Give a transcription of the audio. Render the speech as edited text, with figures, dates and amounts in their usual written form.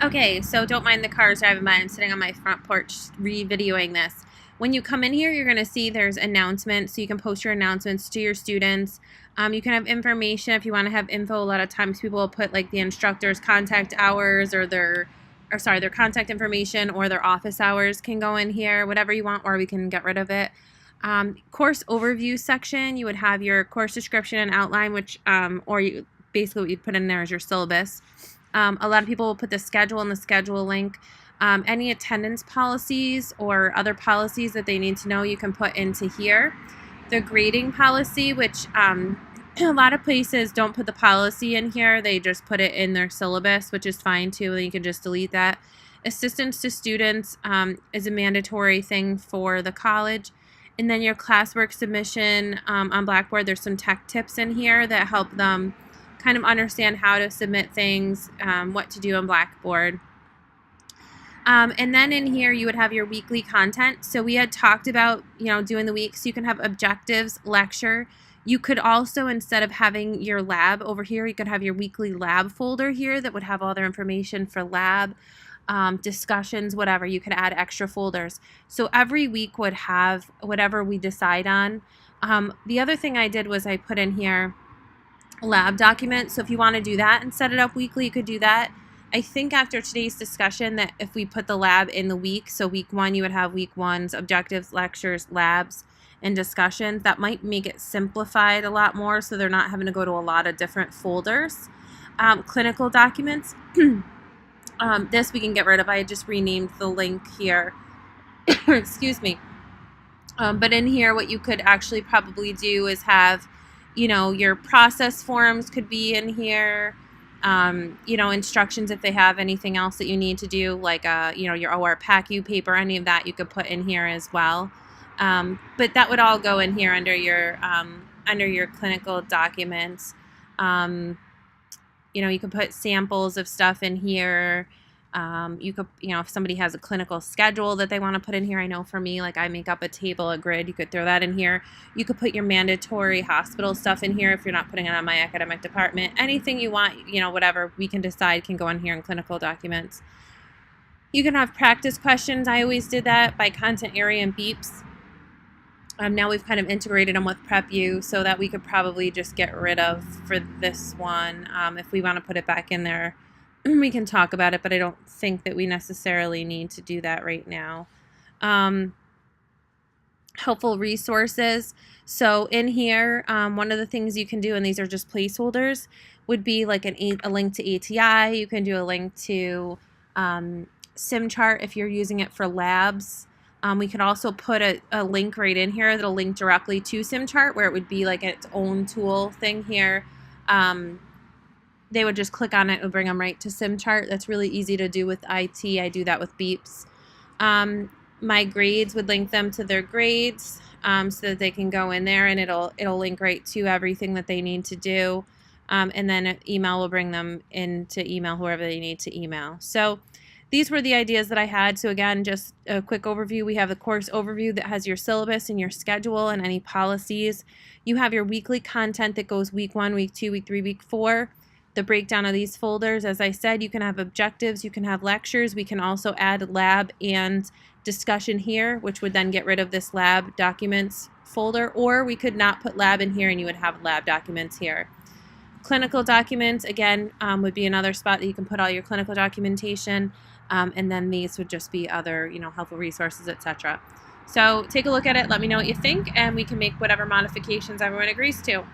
Okay, so don't mind the cars driving by. I'm sitting on my front porch re-videoing this. When you come in here, you're going to see there's announcements, so you can post your announcements to your students. You can have information if you want to have info. A lot of times people will put like the instructor's contact hours or their contact information or their office hours can go in here, whatever you want, or we can get rid of it. Course overview section, you would have your course description and outline, which basically what you'd put in there is your syllabus. A lot of people will put the schedule and the schedule link. Any attendance policies or other policies that they need to know, you can put into here. The grading policy, which a lot of places don't put the policy in here. They just put it in their syllabus, which is fine too. And you can just delete that. Assistance to students is a mandatory thing for the college. And then your classwork submission on Blackboard, there's some tech tips in here that help them kind of understand how to submit things, what to do on Blackboard. And then in here you would have your weekly content. So we had talked about, doing the week. So you can have objectives, lecture. You could also, instead of having your lab over here, you could have your weekly lab folder here that would have all their information for lab, discussions, whatever. You could add extra folders. So every week would have whatever we decide on. The other thing I did was I put in here lab document. So if you want to do that and set it up weekly, you could do that. I think after today's discussion that if we put the lab in the week, so week 1 you would have week 1's objectives, lectures, labs, and discussions. That might make it simplified a lot more so they're not having to go to a lot of different folders. Clinical documents. This we can get rid of. I just renamed the link here. Excuse me. But in here what you could actually probably do is have, your process forms could be in here. Instructions if they have anything else that you need to do, like, your OR PACU paper, any of that you could put in here as well. But that would all go in here under your clinical documents. You could put samples of stuff in here. You could, if somebody has a clinical schedule that they want to put in here, I know for me, like I make up a table, a grid, you could throw that in here. You could put your mandatory hospital stuff in here if you're not putting it on my academic department. Anything you want, whatever we can decide can go in here in clinical documents. You can have practice questions. I always did that by content area and beeps. Now we've kind of integrated them with PrepU so that we could probably just get rid of for this one. If we want to put it back in there, we can talk about it, but I don't think that we necessarily need to do that right now. Helpful resources. So in here, one of the things you can do, and these are just placeholders, would be like a link to ATI. You can do a link to SimChart if you're using it for labs. We could also put a link right in here that'll link directly to SimChart, where it would be like its own tool thing here. They would just click on it and bring them right to SimChart. That's really easy to do with IT. I do that with Beeps. My grades would link them to their grades so that they can go in there and it'll link right to everything that they need to do. And then an email will bring them in to email whoever they need to email. So these were the ideas that I had. So again, just a quick overview. We have the course overview that has your syllabus and your schedule and any policies. You have your weekly content that goes week 1, week 2, week 3, week 4. The breakdown of these folders, as I said, you can have objectives, you can have lectures. We can also add lab and discussion here, which would then get rid of this lab documents folder, or we could not put lab in here and you would have lab documents here. Clinical documents, again, would be another spot that you can put all your clinical documentation, and then these would just be other, helpful resources, etc. So take a look at it, let me know what you think, and we can make whatever modifications everyone agrees to.